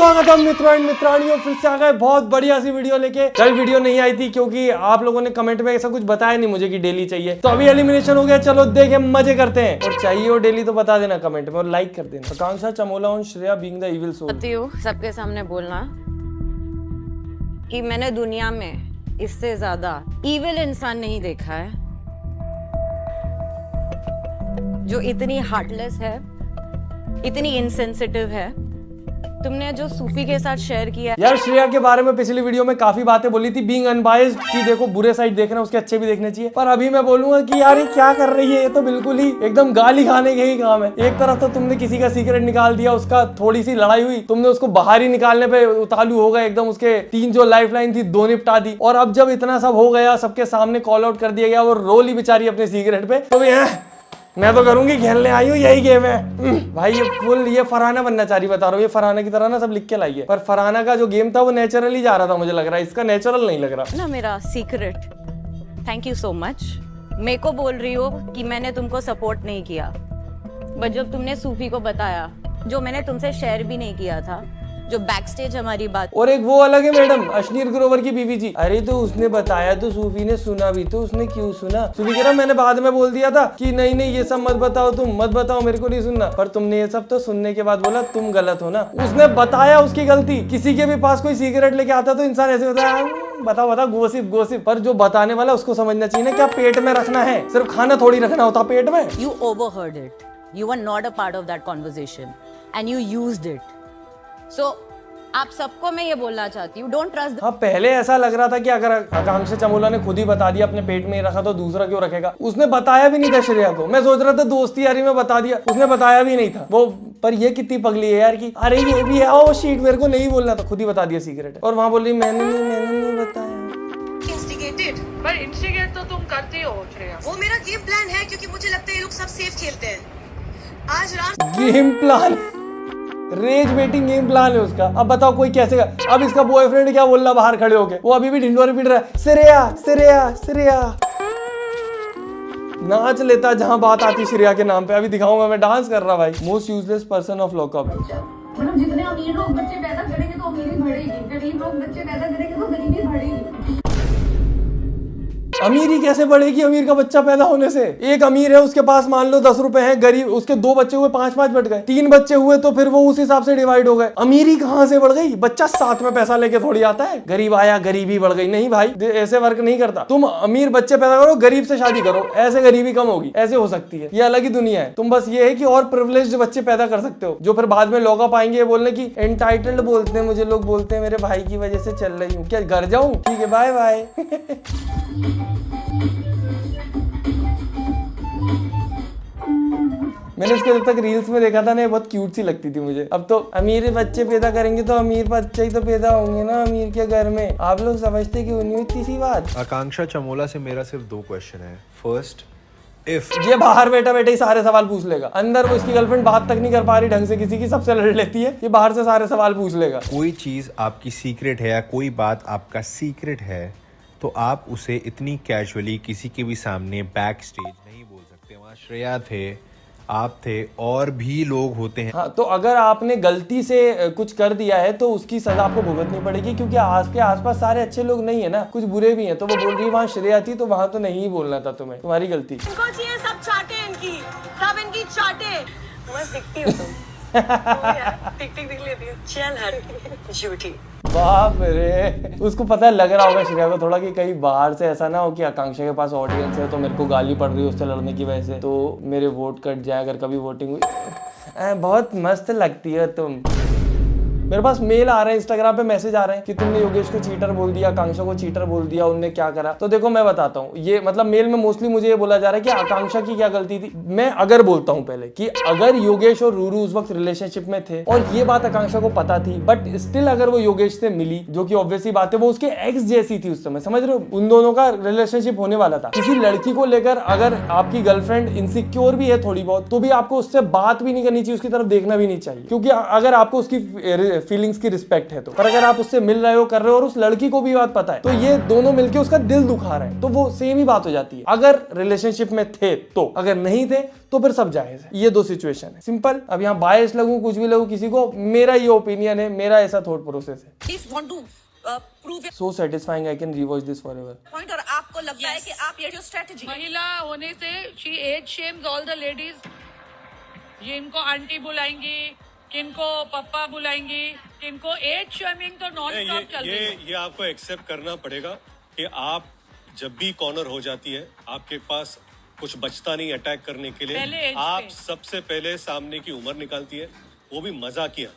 स्वागत है मित्रों एंड मित्रानियों, फिर से आ गए बहुत बढ़िया सी वीडियो लेके। कल वीडियो नहीं आई थी क्योंकि आप लोगों ने कमेंट में ऐसा कुछ बताया नहीं मुझे कि डेली चाहिए, तो अभी एलिमिनेशन हो गया। चलो देखे मजे करते हैं। और चाहिए हो डेली तो बता देना कमेंट में और लाइक कर देना। आकांक्षा चमोला और Shreya being the evil soul. सबके सामने बोलना कि मैंने दुनिया में इससे ज्यादा इविल इंसान नहीं देखा है जो इतनी हार्टलेस है, इतनी इनसेंसिटिव है। तुमने जो सूफी के साथ शेयर किया यार, श्रेया के बारे में पिछली वीडियो में काफी बातें बोली थी, बीइंग अनबायस्ड, कि देखो बुरे साइड देखना उसके अच्छे भी देखने चाहिए। पर अभी मैं बोलूंगा कि यार ये क्या कर रही है, ये तो बिल्कुल ही एकदम गाली खाने के ही काम है। एक तरफ तो तुमने किसी का सीक्रेट निकाल दिया, उसका थोड़ी सी लड़ाई हुई, तुमने उसको बाहर ही निकालने पे उतालू हो गए एकदम। उसके 3 जो लाइफ लाइन थी 2 निपटा दी। और अब जब इतना सब हो गया, सबके सामने कॉल आउट कर दिया गया, वो रोल ही बेचारी अपने सीक्रेट पे, तो मैं तो करूंगी, खेलने आई हूँ, यही गेम है भाई। ये फुल ये फरहाना बनना चाह रही, बता रहा हूँ। ये फरहाना की तरह ना सब लिख के लाई है, पर फरहाना का जो गेम था वो नेचुरली जा रहा था, मुझे लग रहा है इसका नेचुरल नहीं लग रहा ना। मेरा secret, thank you so much. मेरे को बोल रही हो कि मैंने तुमको सपोर्ट नहीं किया, बट जब तुमने सूफी को बताया, जो मैंने तुमसे शेयर भी नहीं किया था, जो बैक स्टेज हमारी बात। और एक वो अलग है मैडम, अश्नीर ग्रोवर की बीवी जी। अरे तो उसने बताया तो सूफी ने सुना भी, तो उसने क्यों सुना? सूफी कह रहा मैंने बाद में बोल दिया था कि नहीं नहीं ये सब मत बताओ, तुम मत बताओ, मेरे को नहीं सुनना। पर तुमने ये सब तो सुनने के बाद बोला तुम गलत हो ना। उसने बताया, उसकी गलती। किसी के भी पास कोई सिगरेट लेके आता तो इंसान ऐसे होता है, बताओ बताओ, गोसिप गोसिप। पर जो बताने वाला उसको समझना चाहिए ना, क्या पेट में रखना है, सिर्फ खाना थोड़ी रखना होता पेट में। You overheard it. You were not a part of that conversation and you used it. So आप सबको मैं ये बोलना चाहती हूँ, डोंट ट्रस्ट। हाँ, पहले ऐसा लग रहा था कि अगर आकांक्षा चमोला ने खुद ही बता दिया, अपने पेट में ही रखा, तो दूसरा क्यों रखेगा। उसने बताया भी नहीं था श्रेया को। मैं सोच रहा था दोस्ती यारी में बता दिया, उसने बताया भी नहीं था वो। पर ये कितनी पगली है यार, कि अरे ये भी है, ओ शीट, मेरे को नहीं बोलना था, खुद ही बता दिया सीक्रेट। और वहां बोल रही मैंने नहीं बताया। इंस्टिगेटेड, पर इंस्टिगेट तो तुम करती हो श्रेया। वो मेरा गेम प्लान है, क्योंकि मुझे लगता है ये लोग सब सेफ खेलते हैं। आज रात game plan, rage baiting game plan है उसका। अब बताओ कोई कैसे कर। अब इसका बॉयफ्रेंड क्या बोल रहा बाहर खड़े होके, वो अभी भी ढिंडोरे पीट रहा है, श्रेया श्रेया श्रेया। नाच लेता जहां बात आती श्रेया के नाम पे। अभी दिखाऊंगा मैं डांस कर रहा भाई। Most useless person of lockup. मतलब जितने अमीर लोग बच्चे पैदा करेंगे तो अमीरी बढ़ेगी, गरीब लोग बच्चे पैदा करेंगे तो गरीबी बढ़ेगी। अमीरी कैसे बढ़ेगी अमीर का बच्चा पैदा होने से? एक अमीर है, उसके पास मान लो 10 रुपए हैं, गरीब उसके 2 बच्चे हुए 5-5 बढ़ गए, 3 बच्चे हुए तो फिर वो उस हिसाब से डिवाइड हो गए। अमीरी कहां से बढ़ गई? बच्चा साथ में पैसा लेके थोड़ी आता है। गरीब आया गरीबी बढ़ गई, नहीं भाई, ऐसे वर्क नहीं करता। तुम अमीर बच्चे पैदा करो, गरीब से शादी करो, ऐसे गरीबी कम होगी, ऐसे हो सकती है। ये अलग ही दुनिया है। तुम बस ये है कि और प्रिविलेज्ड बच्चे पैदा कर सकते हो, जो फिर बाद में लॉकअप आएंगे बोलने की एंटाइटल्ड बोलते हैं मुझे लोग, बोलते हैं मेरे भाई की वजह से चल रही हूँ। क्या घर जाऊं? ठीक है, बाय बाय। मैंने इसको जब तक रील्स में देखा था ना, बहुत क्यूट सी लगती थी मुझे। अब तो अमीर बच्चे पैदा करेंगे तो अमीर बच्चे ही तो पैदा होंगे ना अमीर के घर में। आप लोग समझते क्यों नहीं इतनी सी बात? आकांक्षा चमोला से मेरा सिर्फ 2 क्वेश्चन है। फर्स्ट, इफ ये बाहर बैठा बैठे ही सारे सवाल पूछ लेगा। अंदर वो इसकी गर्लफ्रेंड बात तक नहीं कर पा रही ढंग से किसी की, सबसे लड़ लेती है, ये बाहर से सारे सवाल पूछ लेगा। कोई चीज आपकी सीक्रेट है या कोई बात आपका सीक्रेट है तो आप उसे इतनी कैजुअली किसी के भी सामने बैक स्टेज नहीं बोल सकते। वहाँ श्रेया थे, आप थे, और भी लोग होते हैं। हाँ, तो अगर आपने गलती से कुछ कर दिया है तो उसकी सजा आपको भुगतनी पड़ेगी, क्योंकि आज के आसपास सारे अच्छे लोग नहीं है ना, कुछ बुरे भी हैं। तो वो बोल रही है वहाँ श्रेया थी तो वहां तो नहीं बोलना था तुम्हें, तुम्हारी गलती। इनको चाहिए सब चाटे, इनकी सब इनकी चाटे। मस्त दिखती हो तुम। टिक टिक दिख लेती है। चल हट झूठी। बाप रे, उसको पता लग रहा होगा श्रेया को थोड़ा कि कहीं बाहर से ऐसा ना हो कि आकांक्षा के पास ऑडियंस है तो मेरे को गाली पड़ रही है उससे लड़ने की वजह से, तो मेरे वोट कट जाए अगर कभी वोटिंग हुई। बहुत मस्त लगती है तुम। मेरे पास मेल आ रहे हैं, इंस्टाग्राम पे मैसेज आ रहे हैं कि तुमने योगेश को चीटर बोल दिया, आकांक्षा को चीटर बोल दिया, उनने क्या करा। तो देखो मैं बताता हूँ, ये मतलब मेल में मोस्टली मुझे ये बोला जा रहा है कि आकांक्षा की क्या गलती थी। मैं अगर बोलता हूँ पहले कि अगर योगेश और रूरू उस वक्त रिलेशनशिप में थे और ये बात आकांक्षा को पता थी, बट स्टिल अगर वो योगेश से मिली, जो कि ऑब्वियसली बात है, वो उसके एक्स जैसी थी उस समय, समझ रहे हो, उन दोनों का रिलेशनशिप होने वाला था। किसी लड़की को लेकर अगर आपकी गर्लफ्रेंड इनसिक्योर भी है थोड़ी बहुत, तो भी आपको उससे बात भी नहीं करनी चाहिए, उसकी तरफ देखना भी नहीं चाहिए, क्योंकि अगर आपको उसकी फीलिंग्स की रिस्पेक्ट है तो। पर अगर आप उससे मिल रहे हो, कर रहे हो और उस लड़की को भी बात पता है, तो ये दोनों मिलके उसका दिल दुखा रहे हैं, तो वो सेम ही बात हो जाती है। अगर रिलेशनशिप में थे तो, अगर नहीं थे तो फिर सब जायज है। ये दो सिचुएशन है, सिंपल। अब यहाँ बायस लगूं, कुछ भी लगूं किसी को, मेरा ये ओपिनियन है, मेरा ऐसा थॉट प्रोसेस है। Please want to prove your so satisfying, I can rewatch this forever. point और आपको लगता है कि आप ये जो स्ट्रेटजी महिला होने से she age shames all the ladies. ये इनको आंटी बुलाएंगी, किनको पप्पा बुलाएंगी, किनको एज शेमिंग तो नॉन स्टॉप चल रही है। ये आपको एक्सेप्ट करना पड़ेगा कि आप जब भी कॉर्नर हो जाती है, आपके पास कुछ बचता नहीं अटैक करने के पहले लिए। age आप पे। सबसे पहले सामने की उम्र निकालती है, वो भी मजा किया।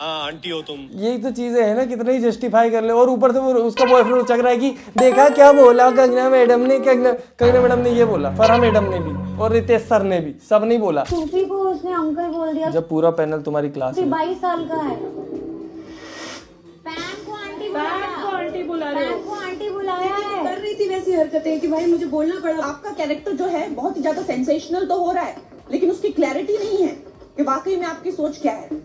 हाँ आंटी हो तुम। यही तो चीजें है ना, कितना ही जस्टिफाई कर ले। और ऊपर से वो उसका बॉयफ्रेंड उचक रहा है कि देखा क्या बोला कंगना मैडम ने, कंगना मैडम ने ये बोला, फरहा मैडम ने भी और रितेश सर ने भी, सब नहीं बोला। सूफी को उसने अंकल बोल दिया। जब पूरा पैनल तुम्हारी क्लास में 22 साल का है। पैन को आंटी बुलाया है। कर रही थी वैसी हरकतें कि भाई मुझे बोलना पड़ा। आपका कैरेक्टर जो है बहुत ही ज्यादा सेंसेशनल तो हो रहा है, लेकिन उसकी क्लैरिटी नहीं है कि वाकई में आपकी सोच क्या है।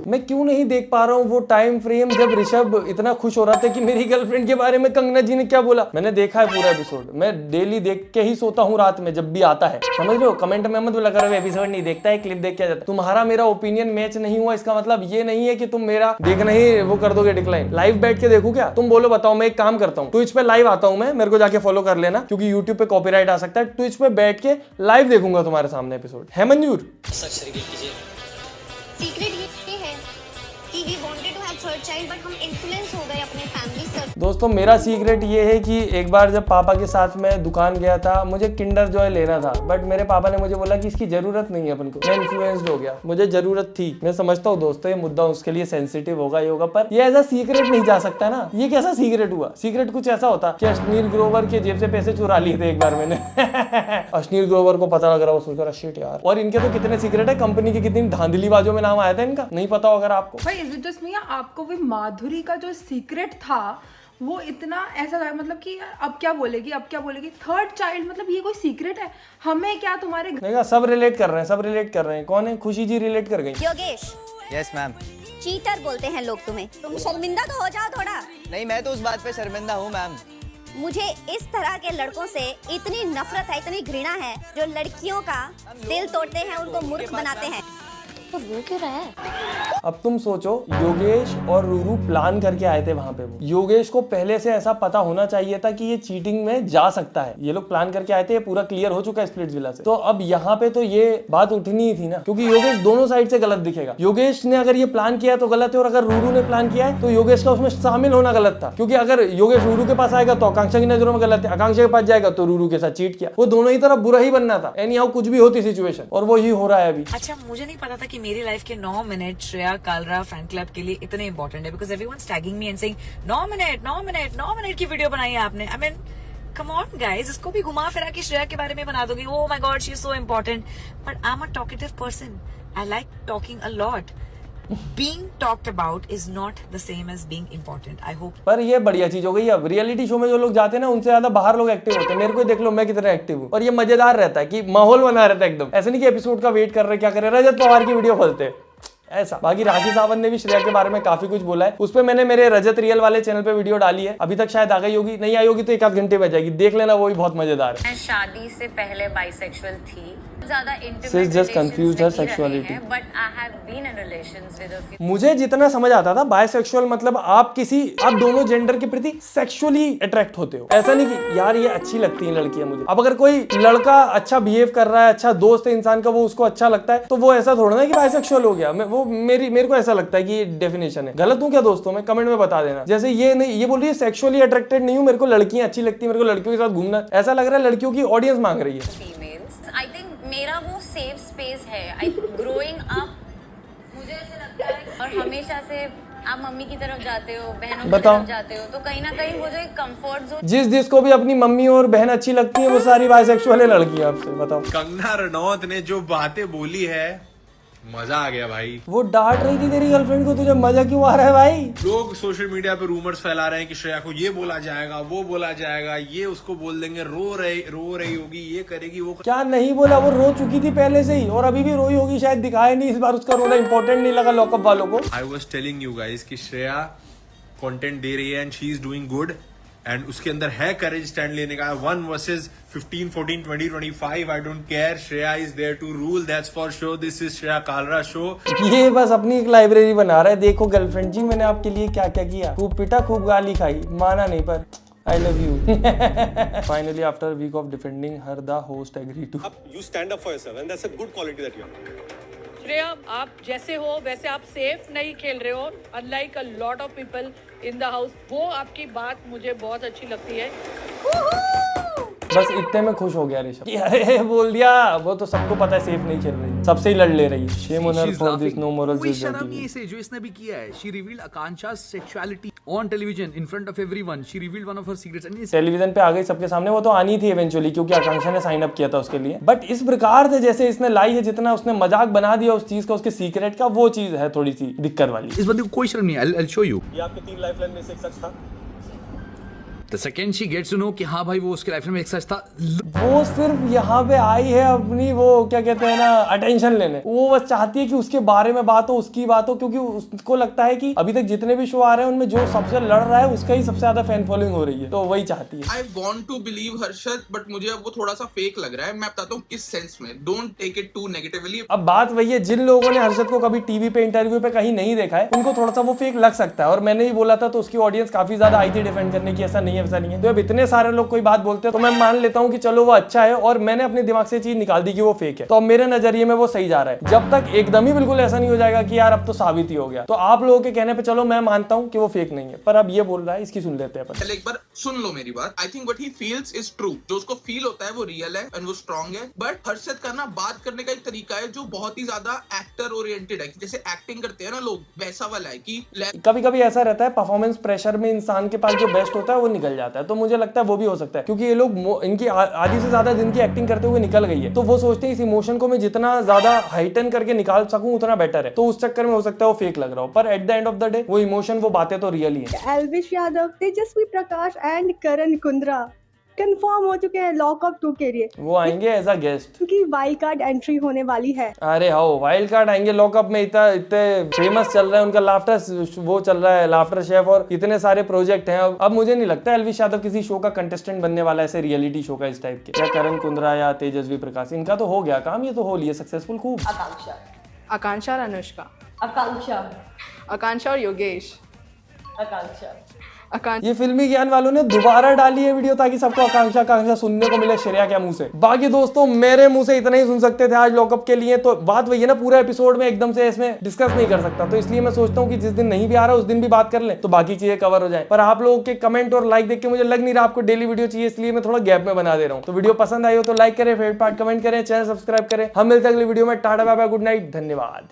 मैं क्यों नहीं देख पा रहा हूँ वो टाइम फ्रेम जब ऋषभ इतना खुश हो रहा था कि मेरी गर्लफ्रेंड के बारे में कंगना जी ने क्या बोला। मैंने देखा है पूरा एपिसोड, मैं डेली देख के ही सोता हूँ रात में जब भी आता है, समझ रहे हो। कमेंट में मत लगा रहे एपिसोड नहीं देखता है, क्लिप देख के जाता है। तुम्हारा मेरा ओपिनियन मैच नहीं हुआ, इसका मतलब ये नहीं है कि तुम मेरा देखना ही वो कर दोगे डिक्लाइन। लाइव बैठ के देखू क्या? तुम बोलो बताओ, मैं एक काम करता हूँ, ट्विच पे लाइव आता हूँ मैं, मेरे को जाके फॉलो कर लेना क्योंकि यूट्यूब पे कॉपीराइट आ सकता है। ट्विच पे बैठ के लाइव देखूंगा तुम्हारे सामने एपिसोड। है मंजूर? सीक्रेट ये है कि we wanted to have third child but हम इन्फ्लुएंस हो गए अपने फैमिली से। दोस्तों मेरा सीक्रेट ये है कि एक बार जब पापा के साथ मैं दुकान गया था, मुझे किंडर जॉय लेना था, बट मेरे पापा ने मुझे बोला कि इसकी जरूरत नहीं है अपन को। मैं इन्फ्लुएंस्ड हो गया, मुझे जरूरत थी। मैं समझता हूँ दोस्तों ये मुद्दा उसके लिए सेंसिटिव होगा, ये होगा, पर ये ऐसा सीक्रेट नहीं जा सकता ना। ये कैसा सीक्रेट हुआ? सीक्रेट कुछ ऐसा होता कि अश्नील ग्रोवर के जेब से पैसे चुरा लिए थे एक बार मैंने। अश्नील ग्रोवर को पता लग रहा, वो सोच रहा शिट यार। और इनके तो कितने सीक्रेट है, कंपनी की कितनी धांधलीबाजों में नाम आया था इनका, नहीं पता हो अगर आपको। भाई इज इट जस्ट मी, आपको भी माधुरी का जो सीक्रेट था वो इतना ऐसा था, मतलब कि यार अब क्या बोलेगी, अब क्या बोलेगी, थर्ड चाइल्ड, मतलब ये कोई सीक्रेट है? हमें क्या तुम्हारे देखा सब रिलेट कर रहे हैं, सब रिलेट कर रहे हैं। कौन है? खुशी जी रिलेट कर गई। योगेश। Yes ma'am. चीटर बोलते हैं लोग तुम्हें, तुम शर्मिंदा तो हो जाओ थोड़ा। नहीं, मैं तो उस बात पे शर्मिंदा हूँ मैम। मुझे इस तरह के लड़कों से इतनी नफरत है, इतनी घृणा है, जो लड़कियों का दिल तोड़ते हैं, उनको मूर्ख बनाते हैं। तो वो क्यों रहा है? अब तुम सोचो, योगेश और रूरू प्लान करके आए थे वहां पे। वो योगेश को पहले से ऐसा पता होना चाहिए था कि ये चीटिंग में जा सकता है। ये लोग प्लान करके आए थे, ये पूरा क्लियर हो चुका है स्प्लिट्सविला से। तो अब यहाँ पे तो ये बात उठनी ही थी ना, क्योंकि योगेश दोनों साइड से गलत दिखेगा। योगेश ने अगर ये प्लान किया तो गलत है, और अगर रूरू ने प्लान किया है तो योगेश का उसमें शामिल होना गलत था। क्योंकि अगर योगेश रूरू के पास आएगा तो आकांक्षा की नजरों में गलत है, आकांक्षा के पास जाएगा तो रूरू के साथ चीट किया। वो दोनों ही तरफ बुरा ही बनना था, एनी हाउ कुछ भी होती सिचुएशन, और वो ही हो रहा है अभी। अच्छा, मुझे नहीं पता था कि मेरी लाइफ के 9 minute Shreya Kalra fan club के लिए इतने इंपॉर्टेंट है, because everyone's tagging me and saying 9 minute की वीडियो बनाई है आपने। I mean come on guys, इसको भी घुमा फिरा के श्रेया के बारे में बना दोगे। Oh my God, she is so important. But I am a talkative person, I like talking a lot. Being talked about is not the same as being important. I hope. पर ये बढ़िया चीज हो गई। अब रियलिटी शो में जो लोग जाते हैं ना, उनसे ज्यादा बाहर लोग एक्टिव होते हैं। मेरे को देख लो, मैं कितना एक्टिव हूँ, और ये मजेदार रहता है कि माहौल बना रहता है एकदम। ऐसे नहीं कि एपिसोड का वेट कर रहे, क्या कर रहे, रजत पवार की वीडियो खोलते हैं ऐसा। बाकी राखी सावंत ने भी श्रेया के बारे में काफी कुछ बोला है। उस पर मैंने मेरे रजत रियल वाले चैनल पे वीडियो डाली है, अभी तक शायद आ गई होगी, नहीं आई होगी तो 1 आध घंटे में जाएगी, देख लेना, वो भी बहुत मजेदार है। मैं शादी से पहले बाइसेक्सुअल थी, ज्यादा She's just confused her sexuality. But I have been in relations with a few. मुझे जितना समझ आता था, बायसेक्सुअल मतलब आप दोनों जेंडर के प्रति सेक्सुअली अट्रैक्ट होते हो। ऐसा नहीं कि यार ये अच्छी लगती है लड़कियां मुझे। अब अगर कोई लड़का अच्छा बिहेव कर रहा है, अच्छा दोस्त है इंसान का, वो उसको अच्छा लगता है, तो वो ऐसा थोड़ा ना कि बायसेक्सुअल हो गया। वो मेरे को ऐसा लगता है कि ये डेफिनेशन है। गलत हूँ क्या दोस्तों? मैं कमेंट में बता देना। जैसे ये नहीं, ये बोल रही है सेक्सुअली अट्रैक्टेड नहीं हूँ, मेरे को लड़कियां अच्छी लगती है, मेरे को लड़कियों के साथ घूमना, ऐसा लग रहा है लड़कियों की ऑडियंस मांग रही है। आई थिंक मेरा वो सेफ स्पेस है। आई ग्रोइंग अप, मुझे ऐसे लगता है, और हमेशा से आप मम्मी की तरफ जाते हो, बहनों की तरफ जाते हो, तो कहीं ना कहीं वो जो एक कंफर्ट जोन, जिसको भी अपनी मम्मी और बहन अच्छी लगती है, वो सारी बायसेक्सुअल है लड़कियां। आपसे बताओ, कंगना रनौत ने जो बातें बोली है मजा आ गया भाई। वो डांट रही थी तेरी गर्लफ्रेंड को, तुझे मजा क्यों आ रहा है भाई? लोग सोशल मीडिया पे रूमर्स फैला रहे हैं कि श्रेया को ये बोला जाएगा, वो बोला जाएगा, ये उसको बोल देंगे, रो रही होगी, ये करेगी, वो क्या नहीं बोला, वो रो चुकी थी पहले से ही और अभी भी रोई होगी, शायद दिखाया नहीं इस बार, उसका रोना इंपॉर्टेंट नहीं लगा लॉकअप वालों को। I was telling you guys कि श्रेया कंटेंट दे रही है and she is doing good and उसके अंदर है करेज स्टैंड लेने का। 1 versus 15, 14, 20, 25 I don't care, Shreya is there to rule, that's for show, this is Shreya Kalra show. ये बस अपनी एक लाइब्रेरी बना रहा है। देखो गर्लफ्रेंड जी, मैंने आपके लिए क्या क्या किया, खूब पिटा, खूब गाली खाई, माना नहीं पर I love you. Finally, after a week of defending her, the host agreed to. You stand up for yourself, and that's a good quality that you have. Shreya, आप जैसे हो वैसे आप सेफ नहीं खेल रहे हो, unlike a lot of people in the house. वो आपकी बात मुझे बहुत अच्छी लगती है। बस इतने में खुश हो गया ऋषभ। अरे बोल दिया, वो तो सबको पता है सेफ नहीं खेल रही, सबसे ही लड़ ले रही है। Shame on her for this no moral कोई शर्म नहीं है इसे जो इसने भी किया है। She revealed Akansha's sexuality on television in front of everyone. She revealed one of her secrets. Television पे आ गई सबके सामने, वो तो आनी थी इवेंचुअली क्योंकि आकांक्षा ने साइन अप किया था उसके लिए। बट इस प्रकार से जैसे इसने लाई है, जितना उसने मजाक बना दिया उस चीज का, उसके सीक्रेट का, वो चीज है थोड़ी सी दिक्कत वाली। इस बंदे को कोई शर्म नहीं है। I'll show you. ये आपके 3 लाइफलाइन में से एक सच था। The second she gets to know कि हाँ भाई वो उसके लाइफ में एक सच था। वो सिर्फ यहाँ पे आई है अपनी वो क्या कहते हैं ना अटेंशन लेने। वो बस चाहती है कि उसके बारे में बात हो, उसकी बात हो, क्योंकि उसको लगता है कि अभी तक जितने भी शो आ रहे हैं उनमें जो सबसे लड़ रहा है उसका ही सबसे ज्यादा फैन फॉलोइंग हो रही है, तो वही चाहती है। I want to believe Harshad, but मुझे अब वो थोड़ा सा फेक लग रहा है। मैं बताता हूँ किस सेंस में। Don't take it too negatively. अब बात वही है, जिन लोगों ने हर्षद को कभी टीवी पे इंटरव्यू पे कहीं नहीं देखा है उनको थोड़ा सा वो फेक लग सकता है। और मैंने ही बोला था तो उसकी ऑडियंस काफी ज्यादा आई थी डिफेंड करने की, ऐसा नहीं है वैसा नहीं है। तो अब इतने सारे लोग कोई बात बोलते हैं तो मैं मान लेता हूँ कि चलो वो अच्छा है, और मैंने अपने दिमाग से चीज निकाल दी कि वो फेक है, तो अब मेरे नजरिए में वो सही जा रहा है। जब तक एकदम ही बिल्कुल ऐसा नहीं हो जाएगा कि यार अब तो साबित ही हो गया, तो आप लोगों के कहने पे चलो मैं मानता हूँ कि वो फेक नहीं है, पर अब ये बोल रहा है, इसकी सुन लेते हैं। चल एक बार सुन लो मेरी बात। I think what he feels is true. जो उसको फील होता है वो रियल है एंड वो स्ट्रॉन्ग है। बट हर्षद का ना बात करने का एक तरीका है जो बहुत ही ज्यादा एक्टर ओरिएंटेड है, जैसे एक्टिंग करते हैं ना लोग, वैसा वाला है कि कभी कभी ऐसा रहता है परफॉर्मेंस प्रेशर में इंसान के पास जो बेस्ट होता है वो निकल जाता है। तो मुझे लगता है वो भी हो सकता है, क्योंकि ये लोग इनकी आधी से ज्यादा दिन की एक्टिंग करते हुए निकल गई है, तो वो सोचते हैं इस इमोशन को मैं जितना ज्यादा हाइटन करके निकाल सकूं उतना बेटर है, तो उस चक्कर में हो सकता है वो फेक लग रहा हो, पर at the end of the day वो इमोशन, वो बातें तो रियल ही है। Elvish Yadav, Tejasswi Prakash and Karan Kundra confirm हो चुके हैं लॉकअप 2 के लिए। वो आएंगे एज अ गेस्ट, क्योंकि वाइल्ड कार्ड एंट्री होने वाली है। अरे हाँ, वाइल्ड कार्ड आएंगे लॉकअप में। इतने फेमस चल रहा है उनका लाफ्टर, वो चल रहा है लाफ्टर शेफ, और इतने सारे प्रोजेक्ट हैं। अब मुझे नहीं लगता एल्विश यादव किसी शो का कंटेस्टेंट बनने वाला है, ऐसे रियलिटी शो का इस टाइप के। या करण कुंद्रा या तेजस्वी प्रकाश, इनका तो हो गया काम, ये तो हो लिया सक्सेसफुल खूब। आकांक्षा और अनुष्का, आकांक्षा और योगेश, ये फिल्मी ज्ञान वालों ने दोबारा डाली है वीडियो ताकि सबको आकांक्षा आकांक्षा सुनने को मिले श्रेया के मुंह से। बाकी दोस्तों मेरे मुंह से इतना ही सुन सकते थे आज लॉकअप के लिए। तो बात वही है ना, पूरा एपिसोड में एकदम से इसमें डिस्कस नहीं कर सकता, तो इसलिए मैं सोचता हूँ कि जिस दिन नहीं भी आ रहा उस दिन भी बात कर ले तो बाकी चीजें कवर हो जाए। पर आप लोगों के कमेंट और लाइक देख के मुझे लग नहीं रहा आपको डेली वीडियो चाहिए, इसलिए मैं थोड़ा गैप में बना दे रहा हूँ। तो वीडियो पसंद आई हो तो लाइक करें, फेवरेट पार्ट कमेंट करें, चैनल सब्सक्राइब करें। हम मिलते हैं अगली वीडियो में। Tata bye bye, good night, धन्यवाद।